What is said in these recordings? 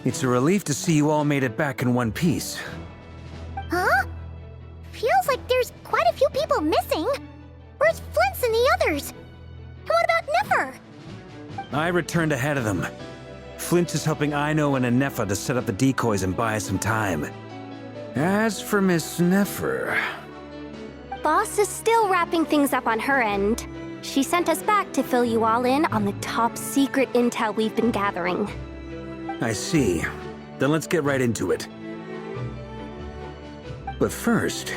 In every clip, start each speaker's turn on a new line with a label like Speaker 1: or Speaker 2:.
Speaker 1: It's a relief to see you all made it back in one piece.
Speaker 2: Huh? Feels like there's quite a few people missing. Where's Flint's and the others? And what about Nefer?
Speaker 1: I returned ahead of them. Flint is helping Aino and Anefa to set up the decoys and buy us some time. As for Miss Nefer...
Speaker 3: Boss is still wrapping things up on her end. She sent us back to fill you all in on the top secret intel we've been gathering.
Speaker 1: I see. Then let's get right into it. But first,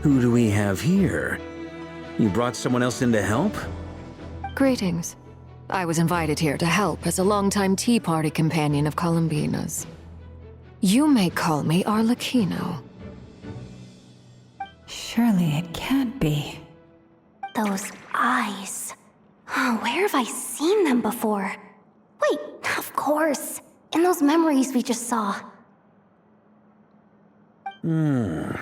Speaker 1: who do we have here? You brought someone else in to help?
Speaker 4: Greetings. I was invited here to help as a longtime Tea Party companion of Columbina's. You may call me Arlecchino.
Speaker 5: Surely it can't be.
Speaker 3: Those eyes. Oh, where have I seen them before? Wait, of course. In those memories we just saw.
Speaker 1: The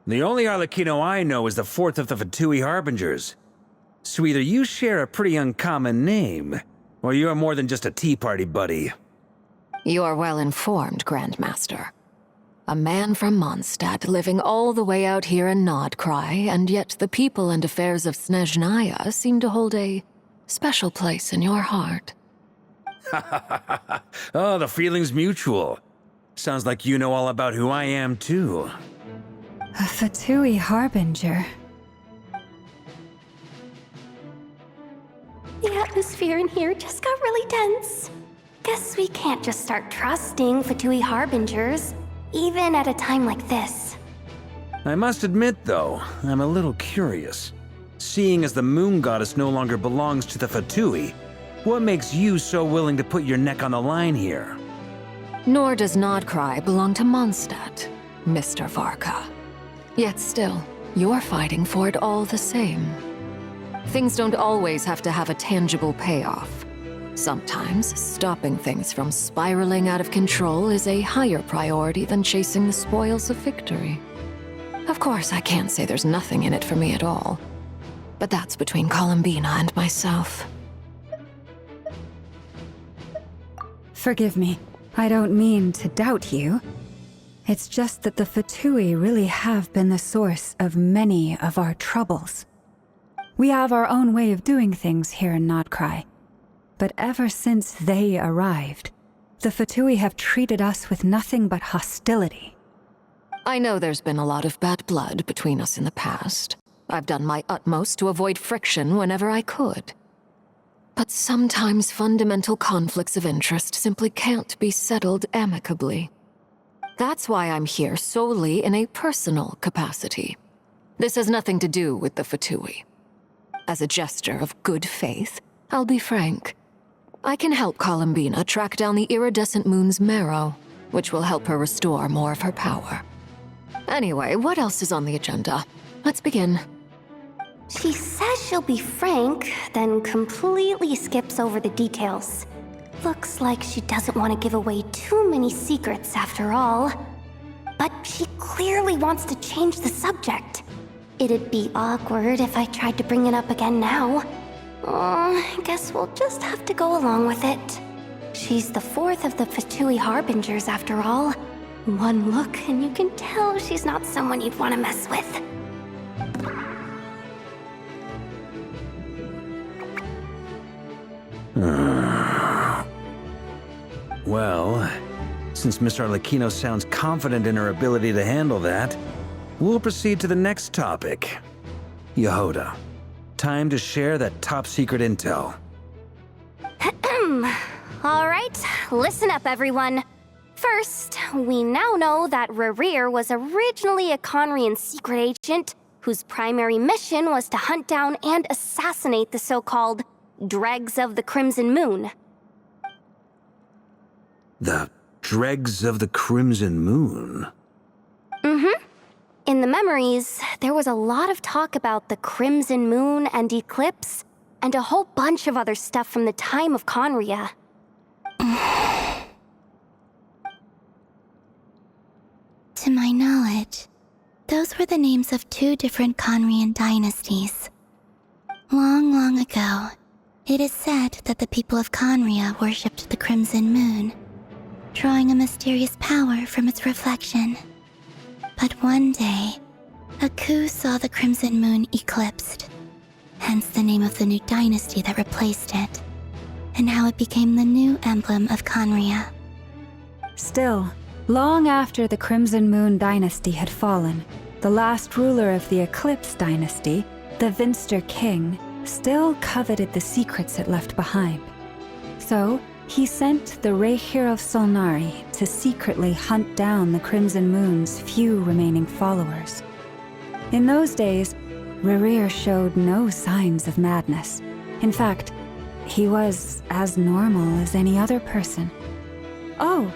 Speaker 1: only Arlecchino I know is the fourth of the Fatui Harbingers. So either you share a pretty uncommon name, or you're more than just a Tea Party buddy.
Speaker 4: You are well informed, Grandmaster. A man from Mondstadt living all the way out here in Nodcry, and yet the people and affairs of Snezhnaya seem to hold a special place in your heart.
Speaker 1: Oh, the feeling's mutual. Sounds like you know all about who I am, too.
Speaker 5: A Fatui Harbinger.
Speaker 3: The atmosphere in here just got really tense. Guess we can't just start trusting Fatui Harbingers, even at a time like this.
Speaker 1: I must admit, though, I'm a little curious. Seeing as the Moon Goddess no longer belongs to the Fatui, what makes you so willing to put your neck on the line here?
Speaker 4: Nor does Nodcry belong to Mondstadt, Mr. Varka. Yet still, you're fighting for it all the same. Things don't always have to have a tangible payoff. Sometimes, stopping things from spiraling out of control is a higher priority than chasing the spoils of victory. Of course, I can't say there's nothing in it for me at all. But that's between Columbina and myself.
Speaker 5: Forgive me. I don't mean to doubt you. It's just that the Fatui really have been the source of many of our troubles. We have our own way of doing things here in Nodcry. But ever since they arrived, the Fatui have treated us with nothing but hostility.
Speaker 4: I know there's been a lot of bad blood between us in the past. I've done my utmost to avoid friction whenever I could. But sometimes fundamental conflicts of interest simply can't be settled amicably. That's why I'm here solely in a personal capacity. This has nothing to do with the Fatui. As a gesture of good faith, I'll be frank. I can help Columbina track down the iridescent moon's marrow, which will help her restore more of her power. Anyway, what else is on the agenda? Let's begin.
Speaker 3: She says she'll be frank, then completely skips over the details. Looks like she doesn't want to give away too many secrets after all. But she clearly wants to change the subject. It'd be awkward if I tried to bring it up again now. I guess we'll just have to go along with it. She's the fourth of the Fatui Harbingers after all. One look and you can tell she's not someone you'd want to mess with.
Speaker 1: Well, since Miss Arlecchino sounds confident in her ability to handle that, we'll proceed to the next topic. Yehoda, time to share that top-secret intel.
Speaker 3: All right, listen up, everyone. First, we now know that Rerir was originally a Conrian secret agent whose primary mission was to hunt down and assassinate the so-called Dregs of the Crimson Moon.
Speaker 1: The Dregs of the Crimson Moon?
Speaker 3: In the memories, there was a lot of talk about the Crimson Moon and Eclipse, and a whole bunch of other stuff from the time of Conria.
Speaker 2: To my knowledge, those were the names of two different Conrian dynasties. Long, long ago, it is said that the people of Conria worshipped the Crimson Moon, drawing a mysterious power from its reflection. But one day, a coup saw the Crimson Moon eclipsed, hence the name of the new dynasty that replaced it, and how it became the new emblem of Conria.
Speaker 5: Still, long after the Crimson Moon dynasty had fallen, the last ruler of the Eclipse dynasty, the Vinster King, still coveted the secrets it left behind. So, he sent the Rehir of Solnari to secretly hunt down the Crimson Moon's few remaining followers. In those days, Rerir showed no signs of madness. In fact, he was as normal as any other person. Oh,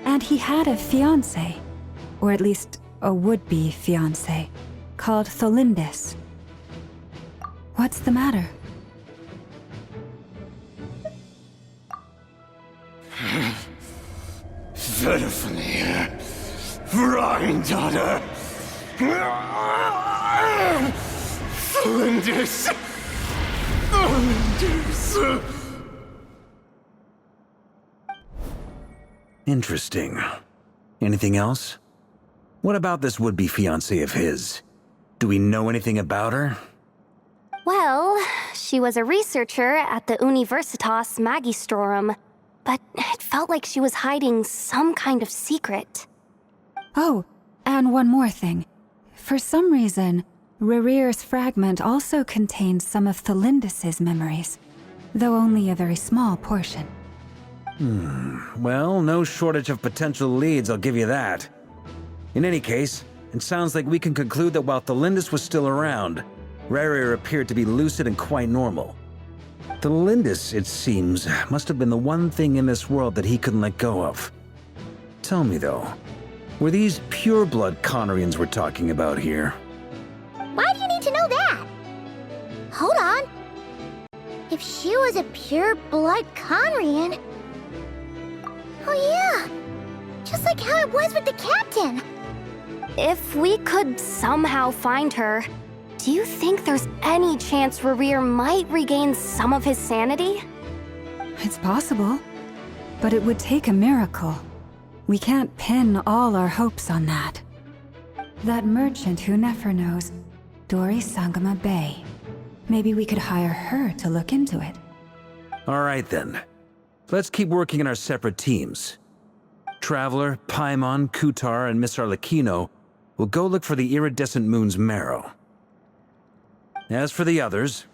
Speaker 5: and he had a fiancé, or at least a would-be fiancé, called Tholindis. What's the matter?
Speaker 6: Verfnir, Rheindaughter, Flinders, Flinders.
Speaker 1: Interesting. Anything else? What about this would-be fiancé of his? Do we know anything about her?
Speaker 3: Well, she was a researcher at the Universitas Magistrorum, but it felt like she was hiding some kind of secret.
Speaker 5: Oh, and one more thing. For some reason, Rerir's fragment also contained some of Tholindis' memories, though only a very small portion.
Speaker 1: Well, no shortage of potential leads, I'll give you that. In any case, it sounds like we can conclude that while Tholindis was still around, Rerir appeared to be lucid and quite normal. Tholindis, it seems, must have been the one thing in this world that he couldn't let go of. Tell me though, were these pure-blood Conrians we're talking about here?
Speaker 2: Why do you need to know that? Hold on. If she was a pure-blood Conrian... Oh yeah, just like how it was with the captain.
Speaker 3: If we could somehow find her, do you think there's any chance Rerir might regain some of his sanity?
Speaker 5: It's possible, but it would take a miracle. We can't pin all our hopes on that. That merchant who Nefer knows, Dori Sangama Bay. Maybe we could hire her to look into it.
Speaker 1: All right then. Let's keep working in our separate teams. Traveler, Paimon, Kutar, and Miss Arlecchino will go look for the iridescent moon's marrow. As for the others...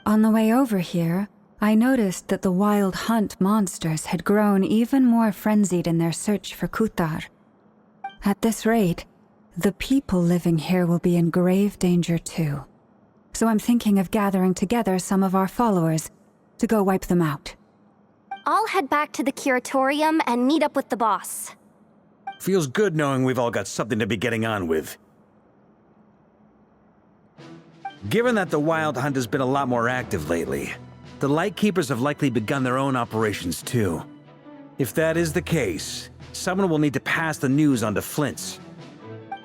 Speaker 5: On the way over here, I noticed that the Wild Hunt monsters had grown even more frenzied in their search for Kutar. At this rate, the people living here will be in grave danger too. So I'm thinking of gathering together some of our followers to go wipe them out.
Speaker 3: I'll head back to the curatorium and meet up with the boss.
Speaker 1: Feels good knowing we've all got something to be getting on with. Given that the Wild Hunt has been a lot more active lately, the Lightkeepers have likely begun their own operations too. If that is the case, someone will need to pass the news on to Flint's.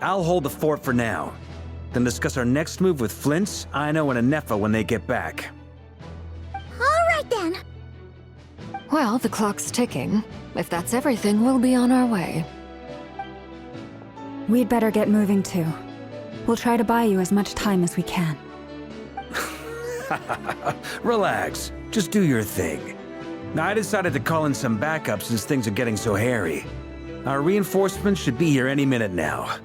Speaker 1: I'll hold the fort for now, then discuss our next move with Flint's, Aino, and Anefa when they get back.
Speaker 2: All right then.
Speaker 4: Well, the clock's ticking. If that's everything, we'll be on our way.
Speaker 5: We'd better get moving too. We'll try to buy you as much time as we can.
Speaker 1: Relax, just do your thing. I decided to call in some backup since things are getting so hairy. Our reinforcements should be here any minute now.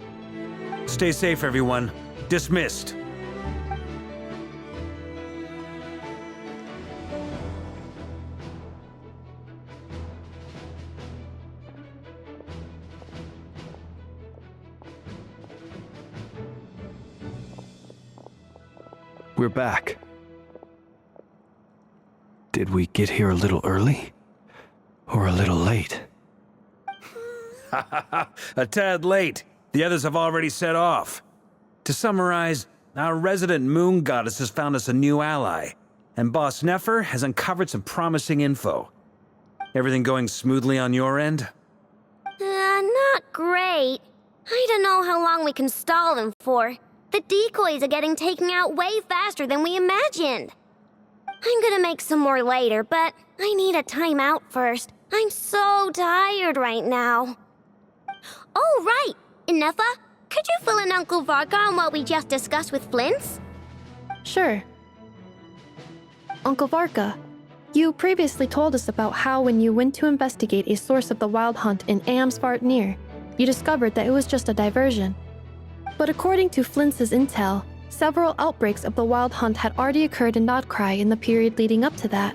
Speaker 1: Stay safe, everyone. Dismissed.
Speaker 6: We're back. Did we get here a little early? Or a little late?
Speaker 1: A tad late. The others have already set off. To summarize, our resident moon goddess has found us a new ally, and Boss Nefer has uncovered some promising info. Everything going smoothly on your end?
Speaker 2: Not great. I don't know how long we can stall them for. The decoys are getting taken out way faster than we imagined. I'm gonna make some more later, but I need a timeout first,
Speaker 7: I'm so tired right now. Oh, right! Ineffa, could you fill in Uncle Varka on what we just discussed with Flint's?
Speaker 8: Sure. Uncle Varka, you previously told us about how when you went to investigate a source of the Wild Hunt in Amsvartnir, you discovered that it was just a diversion. But according to Flint's intel, several outbreaks of the Wild Hunt had already occurred in Nodcry in the period leading up to that.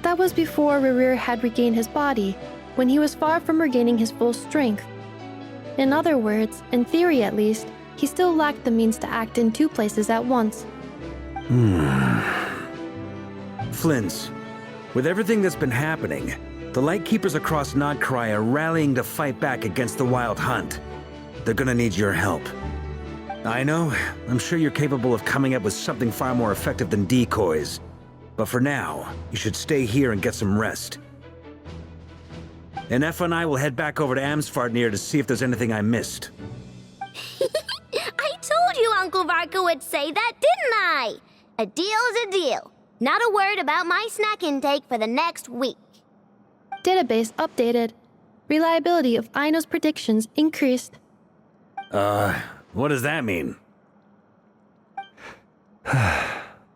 Speaker 8: That was before Rerir had regained his body, when he was far from regaining his full strength. In other words, in theory at least, he still lacked the means to act in two places at once.
Speaker 1: Flint's, with everything that's been happening, the Lightkeepers across Nodcry are rallying to fight back against the Wild Hunt. They're gonna need your help. I know, I'm sure you're capable of coming up with something far more effective than decoys. But for now, you should stay here and get some rest. Ineffa and I will head back over to Amsvartnir to see if there's anything I missed.
Speaker 7: I told you Uncle Varka would say that, didn't I? A deal's a deal. Not a word about my snack intake for the next week.
Speaker 8: Database updated. Reliability of Aino's predictions increased.
Speaker 1: What does that mean?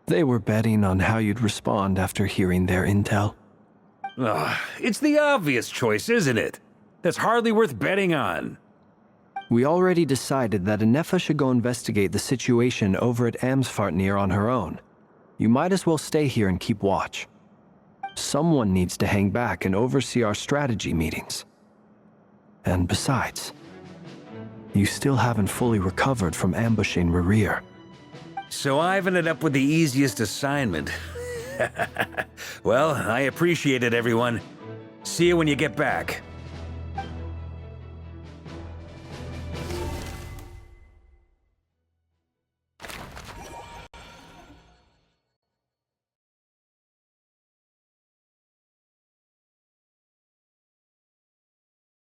Speaker 6: They were betting on how you'd respond after hearing their intel.
Speaker 1: It's the obvious choice, isn't it? That's hardly worth betting on.
Speaker 6: We already decided that Ineffa should go investigate the situation over at Amsvartnir on her own. You might as well stay here and keep watch. Someone needs to hang back and oversee our strategy meetings. And besides, you still haven't fully recovered from ambushing Rerir.
Speaker 1: So I've ended up with the easiest assignment. Well, I appreciate it, everyone. See you when you get back.